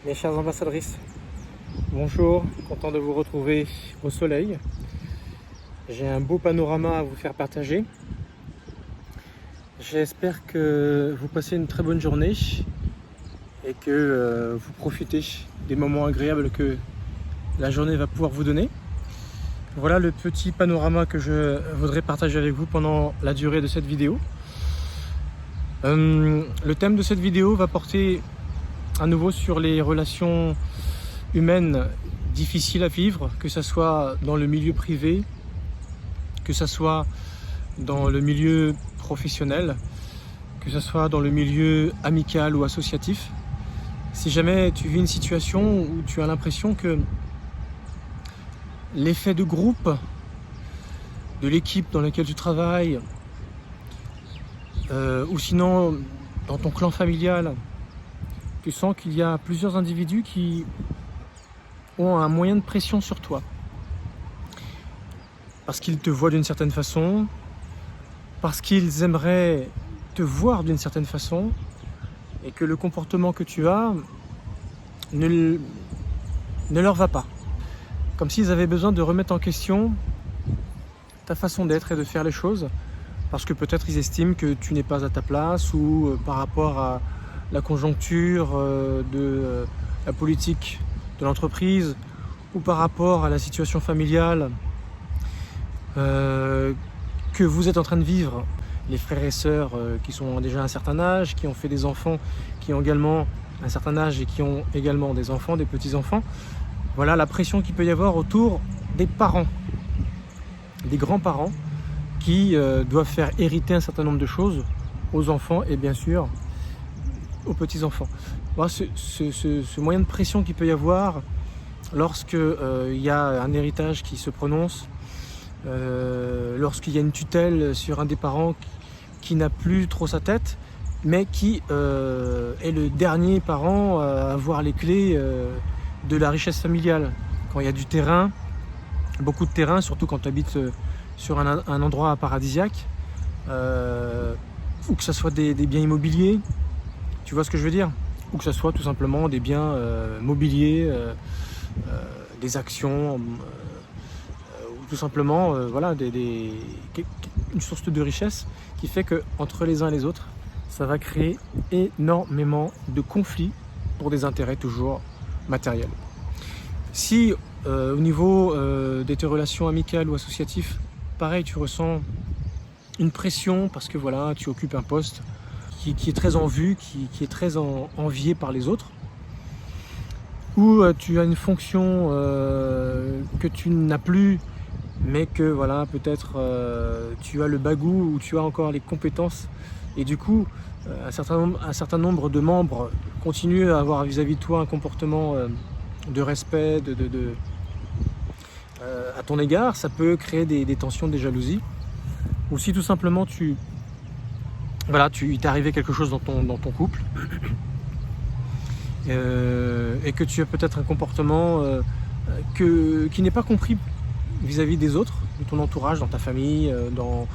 Mes chères ambassadrices, bonjour, content de vous retrouver au soleil. J'ai un beau panorama à vous faire partager. J'espère que vous passez une très bonne journée et que vous profitez des moments agréables que la journée va pouvoir vous donner. Voilà le petit panorama que je voudrais partager avec vous pendant la durée de cette vidéo. Le thème de cette vidéo va porter à nouveau sur les relations humaines difficiles à vivre, que ce soit dans le milieu privé, que ce soit dans le milieu professionnel, que ce soit dans le milieu amical ou associatif. Si jamais tu vis une situation où tu as l'impression que l'effet de groupe de l'équipe dans laquelle tu travailles, ou sinon dans ton clan familial, tu sens qu'il y a plusieurs individus qui ont un moyen de pression sur toi. Parce qu'ils te voient d'une certaine façon, parce qu'ils aimeraient te voir d'une certaine façon, et que le comportement que tu as ne leur va pas. Comme s'ils avaient besoin de remettre en question ta façon d'être et de faire les choses, parce que peut-être ils estiment que tu n'es pas à ta place, ou par rapport à la conjoncture de la politique de l'entreprise, ou par rapport à la situation familiale que vous êtes en train de vivre, les frères et sœurs qui sont déjà à un certain âge, qui ont fait des enfants, qui ont également un certain âge et qui ont également des enfants, des petits-enfants. Voilà la pression qu'il peut y avoir autour des parents, des grands-parents qui doivent faire hériter un certain nombre de choses aux enfants et bien sûr aux petits-enfants. Voilà, ce moyen de pression qu'il peut y avoir lorsque il y a un héritage qui se prononce, lorsqu'il y a une tutelle sur un des parents qui n'a plus trop sa tête, mais qui est le dernier parent à avoir les clés de la richesse familiale. Quand il y a du terrain, beaucoup de terrain, surtout quand tu habites sur un endroit paradisiaque, ou que ce soit des biens immobiliers, tu vois ce que je veux dire? Ou que ce soit tout simplement des biens mobiliers, des actions, ou tout simplement voilà, une source de richesse qui fait qu'entre les uns et les autres, ça va créer énormément de conflits pour des intérêts toujours matériels. Si au niveau de tes relations amicales ou associatives, pareil, tu ressens une pression parce que voilà, tu occupes un poste qui est très en vue, qui est très envié par les autres, ou tu as une fonction que tu n'as plus, mais que voilà, peut-être tu as le bagou ou tu as encore les compétences, et du coup un certain nombre de membres continuent à avoir vis-à-vis de toi un comportement de respect, à ton égard, ça peut créer des tensions, des jalousies. Ou si tout simplement il t'est arrivé quelque chose dans ton couple et que tu as peut-être un comportement qui n'est pas compris vis-à-vis des autres, de ton entourage, dans ta famille, dans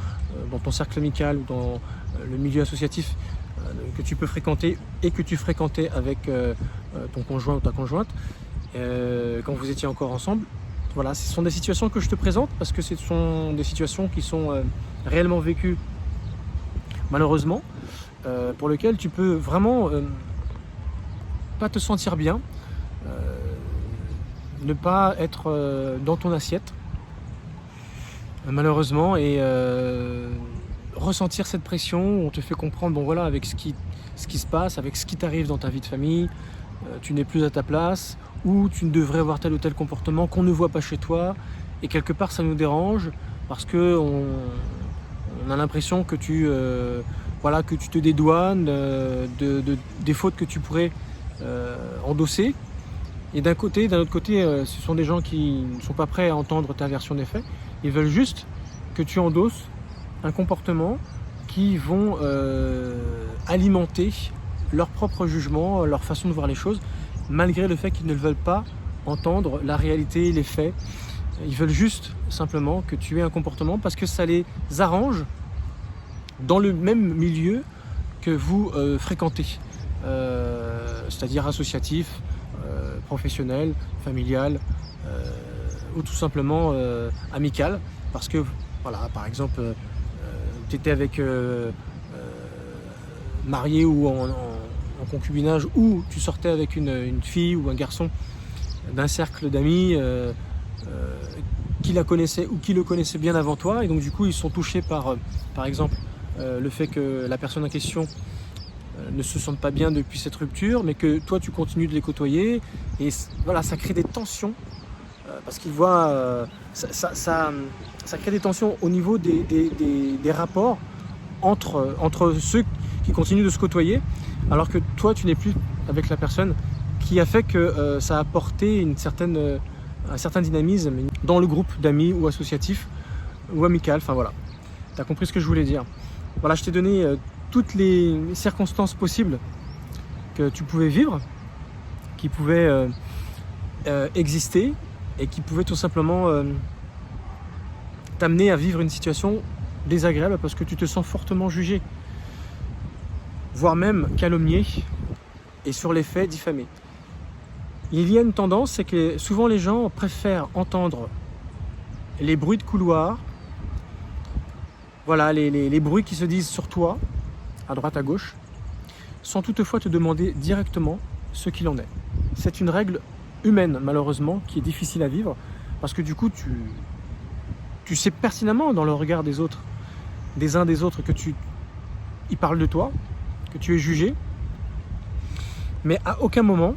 ton cercle amical ou dans le milieu associatif que tu peux fréquenter et que tu fréquentais avec ton conjoint ou ta conjointe quand vous étiez encore ensemble. Voilà, ce sont des situations que je te présente parce que ce sont des situations qui sont réellement vécues malheureusement, pour lesquelles tu peux vraiment pas te sentir bien, ne pas être dans ton assiette malheureusement, et ressentir cette pression. On te fait comprendre, bon voilà, avec ce qui se passe, avec ce qui t'arrive dans ta vie de famille, tu n'es plus à ta place, ou tu ne devrais avoir tel ou tel comportement qu'on ne voit pas chez toi, et quelque part ça nous dérange parce que on a l'impression que tu te dédouanes des fautes que tu pourrais endosser. Et d'un autre côté, ce sont des gens qui ne sont pas prêts à entendre ta version des faits. Ils veulent juste que tu endosses un comportement qui vont alimenter leur propre jugement, leur façon de voir les choses, malgré le fait qu'ils ne veulent pas entendre la réalité, les faits. Ils veulent juste simplement que tu aies un comportement parce que ça les arrange dans le même milieu que vous fréquentez, c'est-à-dire associatif, professionnelle, familiale ou tout simplement amicale, parce que voilà, par exemple tu étais avec marié ou en concubinage, ou tu sortais avec une fille ou un garçon d'un cercle d'amis qui la connaissait ou qui le connaissait bien avant toi, et donc du coup ils sont touchés par exemple le fait que la personne en question ne se sente pas bien depuis cette rupture, mais que toi tu continues de les côtoyer, et voilà, ça crée des tensions parce qu'ils voient ça crée des tensions au niveau des rapports entre ceux qui continuent de se côtoyer, alors que toi tu n'es plus avec la personne, qui a fait que ça a apporté un certain dynamisme dans le groupe d'amis ou associatif ou amical. Enfin voilà, tu as compris ce que je voulais dire. Voilà, je t'ai donné toutes les circonstances possibles que tu pouvais vivre, qui pouvaient exister, et qui pouvaient tout simplement t'amener à vivre une situation désagréable parce que tu te sens fortement jugé, voire même calomnié, et sur les faits diffamé. Il y a une tendance, c'est que souvent les gens préfèrent entendre les bruits de couloir, voilà, les bruits qui se disent sur toi, à droite, à gauche, sans toutefois te demander directement ce qu'il en est. C'est une règle humaine, malheureusement, qui est difficile à vivre, parce que du coup, tu sais pertinemment dans le regard des autres, des uns des autres, que ils parlent de toi, que tu es jugé, mais à aucun moment,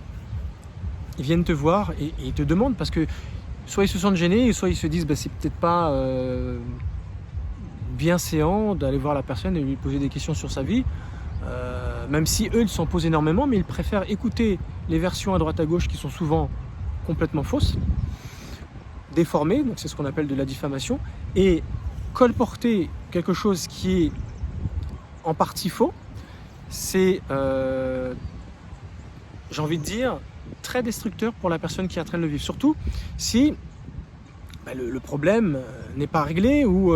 ils viennent te voir et ils te demandent, parce que soit ils se sentent gênés, soit ils se disent c'est peut-être pas bienséant d'aller voir la personne et lui poser des questions sur sa vie, même si eux ils s'en posent énormément, mais ils préfèrent écouter les versions à droite à gauche qui sont souvent complètement fausses, déformées, donc c'est ce qu'on appelle de la diffamation, et colporter quelque chose qui est en partie faux. C'est, j'ai envie de dire, très destructeur pour la personne qui est en train de le vivre, surtout si le problème n'est pas réglé, ou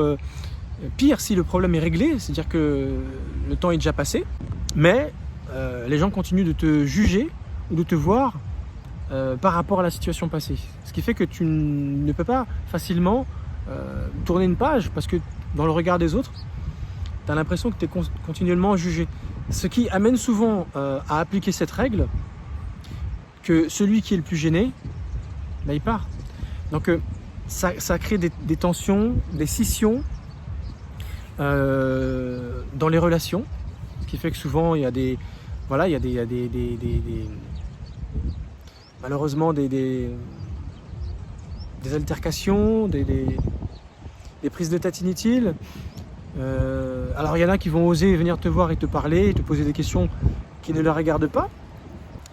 pire, si le problème est réglé, c'est-à-dire que le temps est déjà passé, mais les gens continuent de te juger ou de te voir par rapport à la situation passée. Ce qui fait que tu ne peux pas facilement tourner une page, parce que dans le regard des autres, tu as l'impression que tu es continuellement jugé. Ce qui amène souvent à appliquer cette règle, que celui qui est le plus gêné, il part. Donc ça crée des tensions, des scissions dans les relations, ce qui fait que souvent il y a malheureusement des altercations, des prises de tête inutiles. Alors il y en a qui vont oser venir te voir et te parler, et te poser des questions qui ne les regardent pas,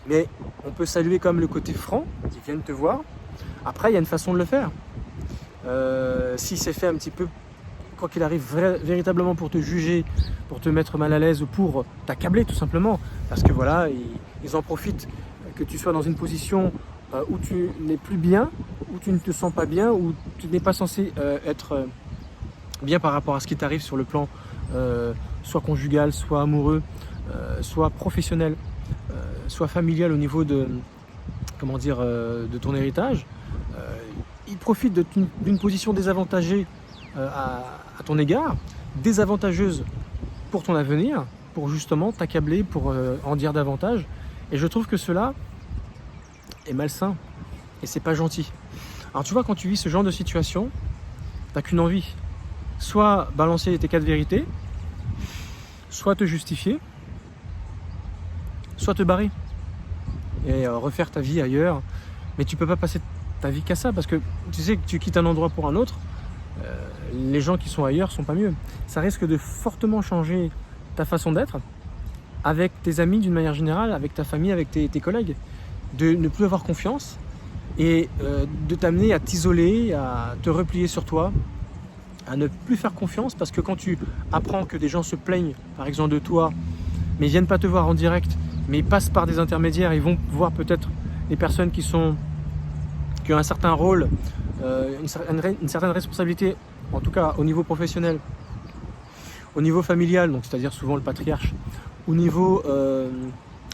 mais on peut saluer comme le côté franc, ils viennent te voir. Après il y a une façon de le faire. Si c'est fait un petit peu, quoi qu'il arrive, véritablement pour te juger, pour te mettre mal à l'aise, ou pour t'accabler tout simplement, parce que voilà, ils en profitent que tu sois dans une position où tu n'es plus bien, où tu ne te sens pas bien, où tu n'es pas censé être bien par rapport à ce qui t'arrive sur le plan soit conjugal, soit amoureux, soit professionnel, soit familial au niveau de ton héritage. Ils profitent d'une position désavantagée à ton égard, désavantageuse pour ton avenir, pour justement t'accabler, pour en dire davantage. Et je trouve que cela est malsain et c'est pas gentil. Alors tu vois, quand tu vis ce genre de situation, t'as qu'une envie: soit balancer tes 4 vérités, soit te justifier, soit te barrer et refaire ta vie ailleurs. Mais tu peux pas passer ta vie qu'à ça, parce que tu sais que tu quittes un endroit pour un autre, les gens qui sont ailleurs sont pas mieux. Ça risque de fortement changer ta façon d'être avec tes amis d'une manière générale, avec ta famille, avec tes collègues, de ne plus avoir confiance et de t'amener à t'isoler, à te replier sur toi, à ne plus faire confiance, parce que quand tu apprends que des gens se plaignent par exemple de toi, mais ils viennent pas te voir en direct, mais ils passent par des intermédiaires, ils vont voir peut-être les personnes qui ont un certain rôle, une certaine responsabilité, en tout cas au niveau professionnel, au niveau familial, donc c'est-à-dire souvent le patriarche, au niveau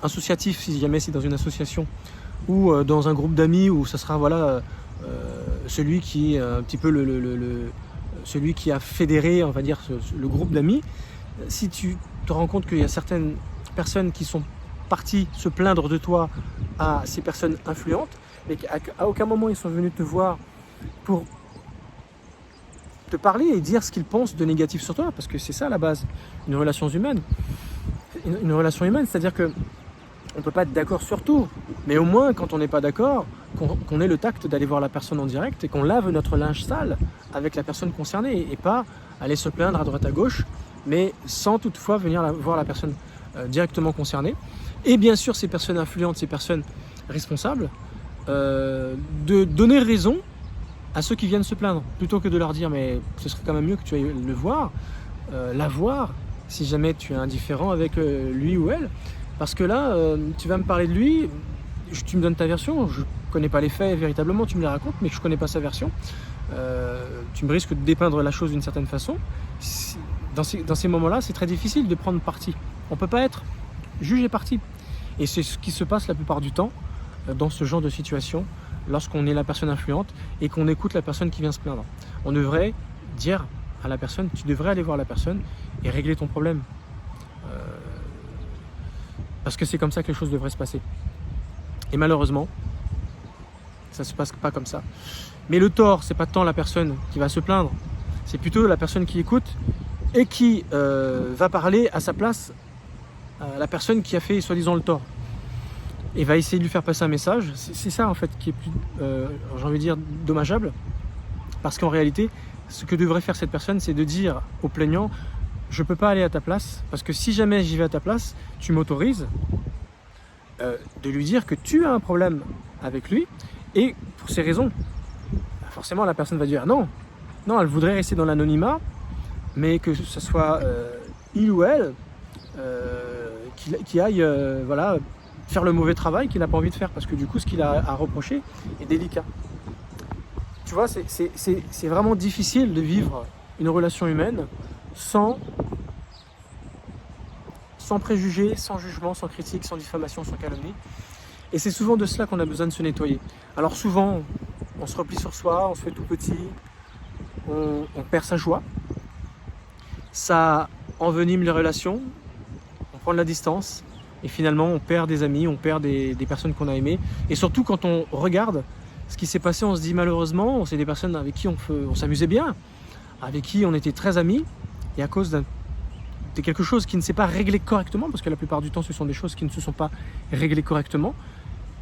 associatif, si jamais c'est dans une association, ou dans un groupe d'amis où ça sera voilà, celui qui est un petit peu celui qui a fédéré, on va dire, le groupe d'amis. Si tu te rends compte qu'il y a certaines personnes qui sont parties se plaindre de toi à ces personnes influentes, mais qu'à aucun moment ils sont venus te voir pour te parler et dire ce qu'ils pensent de négatif sur toi, parce que c'est ça à la base, une relation humaine. Une relation humaine, c'est-à-dire que on ne peut pas être d'accord sur tout, mais au moins quand on n'est pas d'accord, qu'on ait le tact d'aller voir la personne en direct et qu'on lave notre linge sale avec la personne concernée et pas aller se plaindre à droite à gauche, mais sans toutefois venir voir la personne directement concernée. Et bien sûr, ces personnes influentes, ces personnes responsables, de donner raison à ceux qui viennent se plaindre, plutôt que de leur dire mais ce serait quand même mieux que tu ailles le voir, la voir, si jamais tu es indifférent avec lui ou elle, parce que là, tu vas me parler de lui, tu me donnes ta version, je ne connais pas les faits véritablement, tu me les racontes, mais je ne connais pas sa version. Tu me risques de dépeindre la chose d'une certaine façon. Dans ces moments-là, c'est très difficile de prendre parti. On ne peut pas être juge et parti. Et c'est ce qui se passe la plupart du temps dans ce genre de situation, lorsqu'on est la personne influente et qu'on écoute la personne qui vient se plaindre. On devrait dire à la personne, tu devrais aller voir la personne et régler ton problème. Parce que c'est comme ça que les choses devraient se passer. Et malheureusement, ça ne se passe pas comme ça. Mais le tort, c'est pas tant la personne qui va se plaindre, c'est plutôt la personne qui écoute et qui va parler à sa place à la personne qui a fait soi-disant le tort. Et va essayer de lui faire passer un message. C'est ça en fait qui est plus, j'ai envie de dire, dommageable. Parce qu'en réalité, ce que devrait faire cette personne, c'est de dire au plaignant, je ne peux pas aller à ta place, parce que si jamais j'y vais à ta place, tu m'autorises de lui dire que tu as un problème avec lui, et pour ces raisons, forcément la personne va dire non, elle voudrait rester dans l'anonymat, mais que ce soit il ou elle qui aille voilà, faire le mauvais travail qu'il n'a pas envie de faire, parce que du coup ce qu'il a à reprocher est délicat. Tu vois, c'est vraiment difficile de vivre une relation humaine sans préjugés, sans jugement, sans critique, sans diffamation, sans calomnie. Et c'est souvent de cela qu'on a besoin de se nettoyer. Alors souvent, on se replie sur soi, on se fait tout petit, on perd sa joie, ça envenime les relations, on prend de la distance, et finalement on perd des amis, on perd des personnes qu'on a aimées. Et surtout quand on regarde ce qui s'est passé, on se dit malheureusement, c'est des personnes avec qui on s'amusait bien, avec qui on était très amis, et à cause de quelque chose qui ne s'est pas réglé correctement, parce que la plupart du temps ce sont des choses qui ne se sont pas réglées correctement,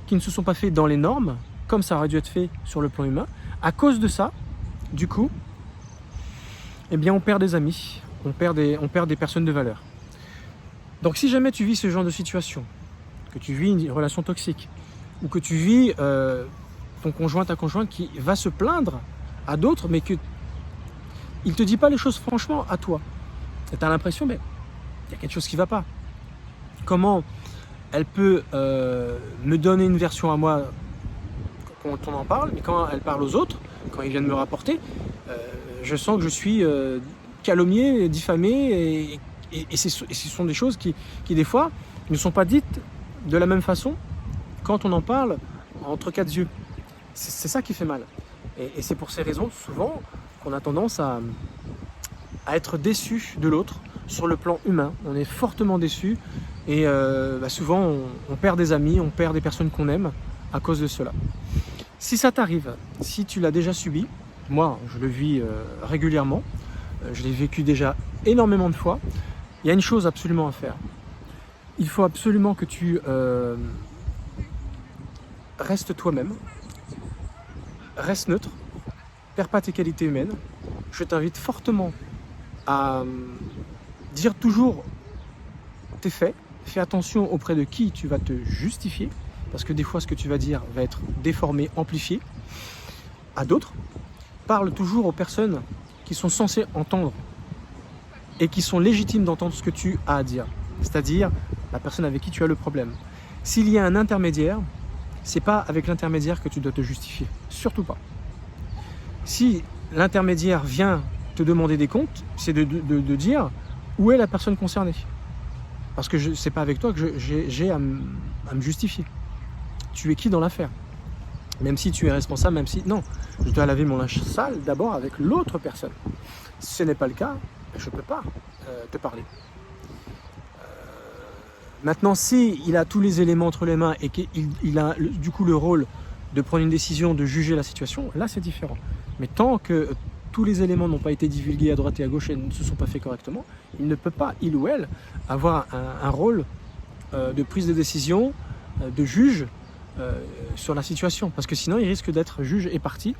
qui ne se sont pas faites dans les normes, comme ça aurait dû être fait sur le plan humain, à cause de ça, du coup, eh bien on perd des amis, on perd des personnes de valeur. Donc si jamais tu vis ce genre de situation, que tu vis une relation toxique, ou que tu vis ton conjoint, ta conjointe qui va se plaindre à d'autres, mais qu'il ne te dit pas les choses franchement à toi, et tu as l'impression, mais il y a quelque chose qui ne va pas. Comment elle peut me donner une version à moi quand on en parle, mais quand elle parle aux autres, quand ils viennent me rapporter, je sens que je suis calomnié, diffamé, et ce sont des choses qui des fois ne sont pas dites de la même façon quand on en parle entre quatre yeux. C'est ça qui fait mal. Et c'est pour ces raisons souvent qu'on a tendance à être déçu de l'autre sur le plan humain. On est fortement déçu et souvent on perd des amis, on perd des personnes qu'on aime à cause de cela. Si ça t'arrive, si tu l'as déjà subi, moi je le vis régulièrement, je l'ai vécu déjà énormément de fois, il y a une chose absolument à faire. Il faut absolument que tu restes toi-même, reste neutre, perds pas tes qualités humaines. Je t'invite fortement à dire toujours tes faits. Fais attention auprès de qui tu vas te justifier, parce que des fois ce que tu vas dire va être déformé, amplifié à d'autres. Parle toujours aux personnes qui sont censées entendre et qui sont légitimes d'entendre ce que tu as à dire, c'est-à-dire la personne avec qui tu as le problème. S'il y a un intermédiaire, c'est pas avec l'intermédiaire que tu dois te justifier, surtout pas. Si l'intermédiaire vient te demander des comptes, c'est de dire où est la personne concernée, parce que c'est pas avec toi que j'ai à me justifier. tu es qui dans l'affaire. Même si tu es responsable, même si... Non, je dois laver mon linge sale d'abord avec l'autre personne. Si ce n'est pas le cas, je ne peux pas te parler. Maintenant, s'il a tous les éléments entre les mains et qu'il a du coup le rôle de prendre une décision, de juger la situation, là c'est différent. Mais tant que tous les éléments n'ont pas été divulgués à droite et à gauche et ne se sont pas faits correctement, il ne peut pas, il ou elle, avoir un rôle de prise de décision, de juge sur la situation. Parce que sinon, il risque d'être juge et partie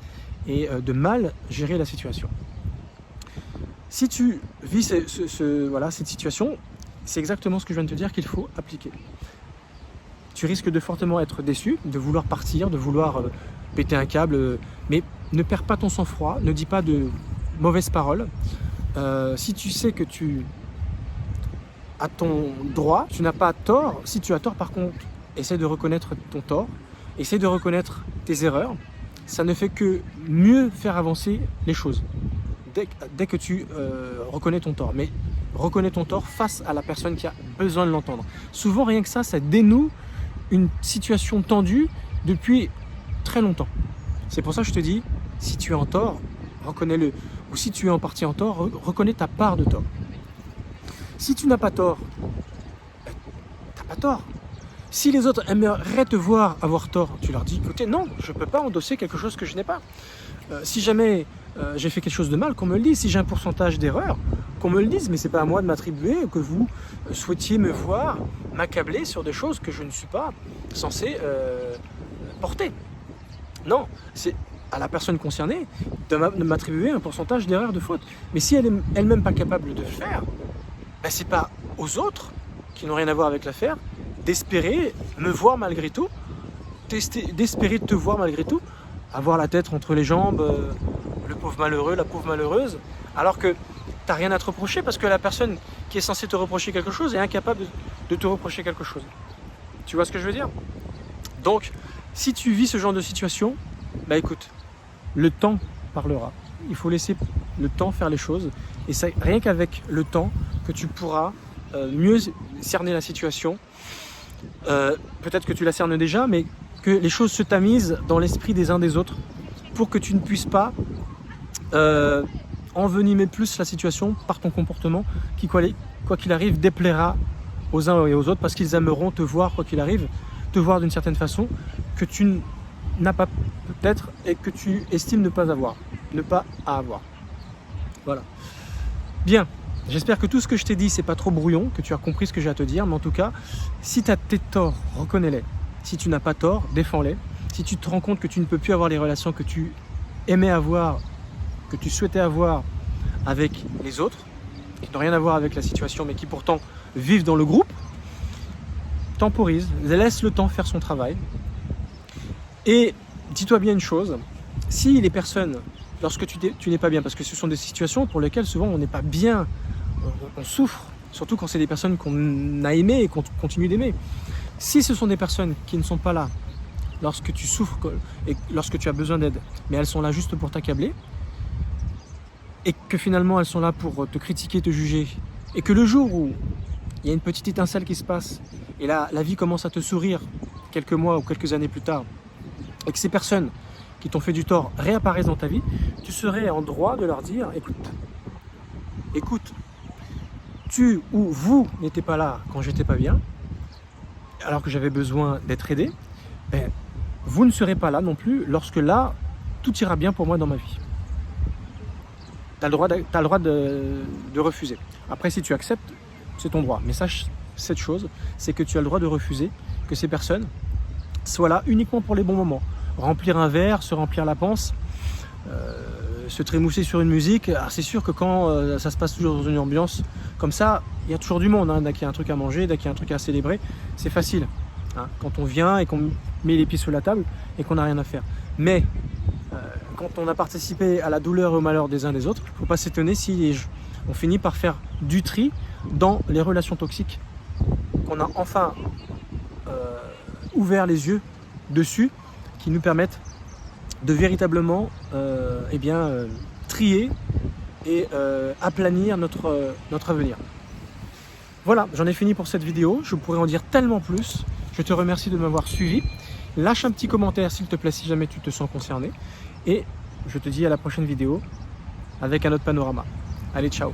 et de mal gérer la situation. Si tu vis cette situation, c'est exactement ce que je viens de te dire qu'il faut appliquer. Tu risques de fortement être déçu, de vouloir partir, de vouloir péter un câble, mais ne perds pas ton sang-froid, ne dis pas de mauvaises paroles. Si tu sais que tu as ton droit, tu n'as pas tort. Si tu as tort, par contre, essaie de reconnaître ton tort, essaie de reconnaître tes erreurs. Ça ne fait que mieux faire avancer les choses. Dès que tu reconnais ton tort, mais reconnais ton tort face à la personne qui a besoin de l'entendre. Souvent, rien que ça dénoue une situation tendue depuis très longtemps. C'est pour ça que je te dis, si tu es en tort, reconnais-le. Ou si tu es en partie en tort, reconnais ta part de tort. Si tu n'as pas tort, tu n'as pas tort. Si les autres aimeraient te voir avoir tort, tu leur dis, écoutez, non, je ne peux pas endosser quelque chose que je n'ai pas. Si jamais j'ai fait quelque chose de mal, qu'on me le dise. Si j'ai un pourcentage d'erreur, qu'on me le dise. Mais ce n'est pas à moi de m'attribuer que vous souhaitiez me voir m'accabler sur des choses que je ne suis pas censé porter. Non, c'est à la personne concernée de m'attribuer un pourcentage d'erreur, de faute. Mais si elle n'est elle-même pas capable de le faire, ben ce n'est pas aux autres, qui n'ont rien à voir avec l'affaire, d'espérer me voir malgré tout, d'espérer te voir malgré tout, avoir la tête entre les jambes, le pauvre malheureux, la pauvre malheureuse, alors que tu n'as rien à te reprocher parce que la personne qui est censée te reprocher quelque chose est incapable de te reprocher quelque chose. Tu vois ce que je veux dire? Donc, si tu vis ce genre de situation, bah écoute, le temps parlera. Il faut laisser le temps faire les choses et c'est rien qu'avec le temps que tu pourras mieux cerner la situation. Peut-être que tu la cernes déjà, mais que les choses se tamisent dans l'esprit des uns des autres pour que tu ne puisses pas envenimer plus la situation par ton comportement qui, quoi qu'il arrive, déplaira aux uns et aux autres parce qu'ils aimeront te voir, quoi qu'il arrive, te voir d'une certaine façon que tu n'as pas peut-être et que tu estimes ne pas avoir. Voilà. Bien. J'espère que tout ce que je t'ai dit, c'est pas trop brouillon, que tu as compris ce que j'ai à te dire, mais en tout cas, si tu as tes torts, reconnais-les. Si tu n'as pas tort, défends-les. Si tu te rends compte que tu ne peux plus avoir les relations que tu aimais avoir, que tu souhaitais avoir avec les autres, qui n'ont rien à voir avec la situation, mais qui pourtant vivent dans le groupe, temporise, laisse le temps faire son travail. Et dis-toi bien une chose, si les personnes, lorsque tu n'es pas bien, parce que ce sont des situations pour lesquelles souvent on n'est pas bien, on souffre, surtout quand c'est des personnes qu'on a aimées et qu'on continue d'aimer. Si ce sont des personnes qui ne sont pas là lorsque tu souffres et lorsque tu as besoin d'aide, mais elles sont là juste pour t'accabler, et que finalement elles sont là pour te critiquer, te juger, et que le jour où il y a une petite étincelle qui se passe, et là la vie commence à te sourire quelques mois ou quelques années plus tard, et que ces personnes qui t'ont fait du tort réapparaissent dans ta vie, tu serais en droit de leur dire, écoute, tu ou vous n'étiez pas là quand j'étais pas bien, alors que j'avais besoin d'être aidé, ben, vous ne serez pas là non plus lorsque là, tout ira bien pour moi dans ma vie. Tu as le droit de refuser. Après, si tu acceptes, c'est ton droit. Mais sache cette chose, c'est que tu as le droit de refuser que ces personnes soient là uniquement pour les bons moments. Remplir un verre, se remplir la panse, se trémousser sur une musique. Alors c'est sûr que quand ça se passe toujours dans une ambiance comme ça, il y a toujours du monde. Dès qu'il y a un truc à manger, dès qu'il y a un truc à célébrer, c'est facile. Quand on vient et qu'on met les pieds sur la table et qu'on n'a rien à faire. Mais quand on a participé à la douleur et au malheur des uns des autres, il ne faut pas s'étonner si on finit par faire du tri dans les relations toxiques, qu'on a enfin ouvert les yeux dessus, qui nous permettent de véritablement trier et aplanir notre avenir. Voilà, j'en ai fini pour cette vidéo. Je pourrais en dire tellement plus. Je te remercie de m'avoir suivi. Lâche un petit commentaire s'il te plaît si jamais tu te sens concerné. Et je te dis à la prochaine vidéo avec un autre panorama. Allez, ciao!